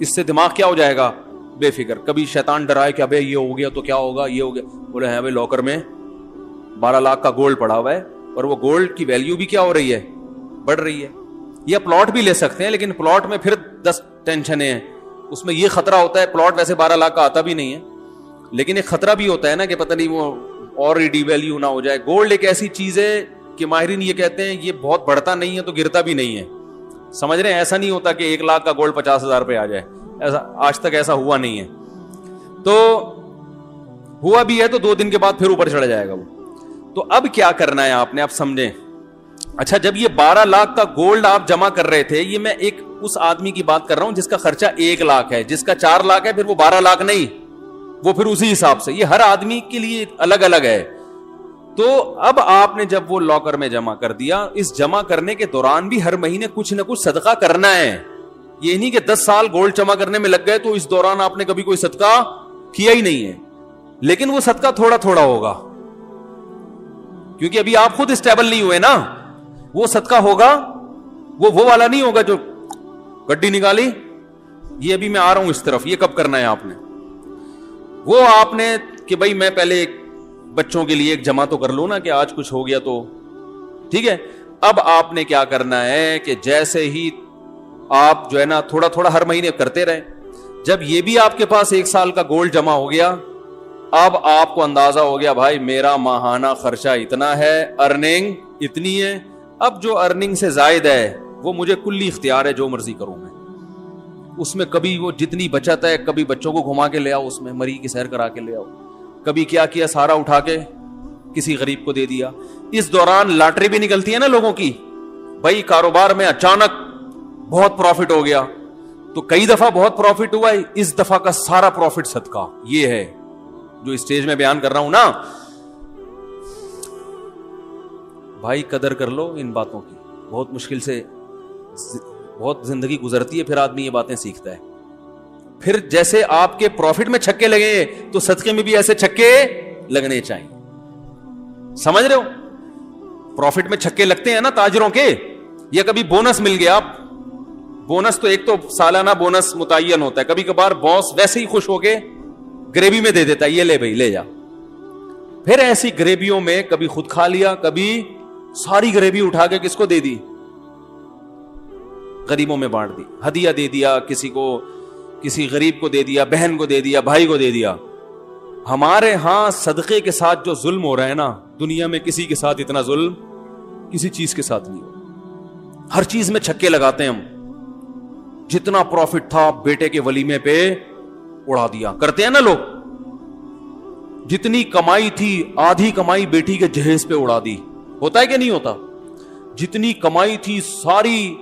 اس سے دماغ کیا ہو جائے گا؟ بے فکر. کبھی شیطان ڈرائے کہ ابے یہ ہو گیا تو کیا ہوگا, یہ ہو گیا, بولے ہیں بھائی لاکر میں 12 لاکھ کا گولڈ پڑا ہوا ہے, اور وہ گولڈ کی ویلیو بھی کیا ہو رہی ہے, بڑھ رہی ہے. یا پلاٹ بھی لے سکتے ہیں, لیکن پلاٹ میں پھر 10 ٹینشنیں ہیں. اس میں یہ خطرہ ہوتا ہے, پلاٹ ویسے 12 لاکھ کا آتا بھی نہیں ہے, لیکن ایک خطرہ بھی ہوتا ہے نا کہ پتہ نہیں وہ اور ڈی ویلیو نہ ہو جائے. گولڈ ایک ایسی چیز ہے کہ ماہرین یہ کہتے ہیں یہ بہت بڑھتا نہیں ہے تو گرتا بھی نہیں ہے. سمجھ رہے ہیں, ایسا نہیں ہوتا کہ 1 لاکھ کا گولڈ 50,000 پہ آ جائے, ایسا آج تک ایسا ہوا نہیں ہے. تو ہوا بھی ہے تو 2 دن کے بعد پھر اوپر چڑھ جائے گا وہ. تو اب کیا کرنا ہے آپ نے, آپ سمجھیں. اچھا, جب یہ 12 لاکھ کا گولڈ آپ جمع کر رہے تھے, یہ میں ایک اس آدمی کی بات کر رہا ہوں جس کا خرچہ 1 لاکھ ہے, جس کا 4 لاکھ ہے, پھر وہ 12 لاکھ نہیں, وہ پھر اسی حساب سے. یہ ہر آدمی کے لیے الگ الگ ہے. تو اب آپ نے جب وہ لاکر میں جمع کر دیا, اس جمع کرنے کے دوران بھی ہر مہینے کچھ نہ کچھ صدقہ کرنا ہے. یہ نہیں کہ 10 سال گولڈ جمع کرنے میں لگ گئے تو اس دوران آپ نے کبھی کوئی صدقہ کیا ہی نہیں ہے. لیکن وہ صدقہ تھوڑا تھوڑا ہوگا, کیونکہ ابھی آپ خود اسٹیبل نہیں ہوئے نا. وہ صدقہ ہوگا وہ والا نہیں ہوگا جو گڈی نکالی, یہ ابھی میں آ رہا ہوں اس طرف, یہ کب کرنا ہے آپ نے. وہ آپ نے کہ بھائی میں پہلے بچوں کے لیے ایک جمع تو کر لوں نا, کہ آج کچھ ہو گیا تو ٹھیک ہے. اب آپ نے کیا کرنا ہے کہ جیسے ہی آپ جو ہے نا تھوڑا تھوڑا ہر مہینے کرتے رہے. جب یہ بھی آپ کے پاس 1 سال کا گولڈ جمع ہو گیا, اب آپ کو اندازہ ہو گیا بھائی میرا ماہانہ خرچہ اتنا ہے, ارننگ اتنی ہے. اب جو ارننگ سے زائد ہے وہ مجھے کلی اختیار ہے, جو مرضی کروں میں اس میں. کبھی وہ جتنی بچت ہے, کبھی بچوں کو گھما کے لے آؤ, اس میں مری کی سیر کرا کے لے آؤ, کبھی کیا کیا سارا اٹھا کے کسی غریب کو دے دیا. اس دوران لاٹری بھی نکلتی ہے نا لوگوں کی, بھائی کاروبار میں اچانک بہت پروفٹ ہو گیا, تو کئی دفعہ بہت پروفٹ ہوا ہے, اس دفعہ کا سارا پروفٹ صدقہ. یہ ہے جو اسٹیج میں بیان کر رہا ہوں نا. بھائی قدر کر لو ان باتوں کی, بہت مشکل سے بہت زندگی گزرتی ہے, پھر آدمی یہ باتیں سیکھتا ہے. پھر جیسے آپ کے پروفٹ میں چھکے لگے تو صدقے میں بھی ایسے چھکے لگنے چاہیے. سمجھ رہے ہو, پروفٹ میں چھکے لگتے ہیں نا تاجروں کے. یا کبھی بونس مل گیا, بونس تو ایک تو سالانہ بونس متعین ہوتا ہے, کبھی کبھار باس ویسے ہی خوش ہو کے گریوی میں دے دیتا ہے, یہ لے بھائی لے جا. پھر ایسی گریویوں میں کبھی خود کھا لیا, کبھی ساری گریوی اٹھا کے کس کو دے دی, غریبوں میں بانٹ دی, ہدیہ دے دیا کسی کو, کسی غریب کو دے دیا, بہن کو دے دیا, بھائی کو دے دیا. ہمارے ہاں صدقے کے ساتھ جو ظلم ہو رہا ہے نا, دنیا میں کسی کے ساتھ اتنا ظلم کسی چیز کے ساتھ نہیں ہو. ہر چیز میں چھکے لگاتے ہیں ہم. جتنا پروفٹ تھا بیٹے کے ولیمے پہ اڑا دیا, کرتے ہیں نا لوگ. جتنی کمائی تھی آدھی کمائی بیٹی کے جہیز پہ اڑا دی, ہوتا ہے کہ نہیں ہوتا. جتنی کمائی تھی ساری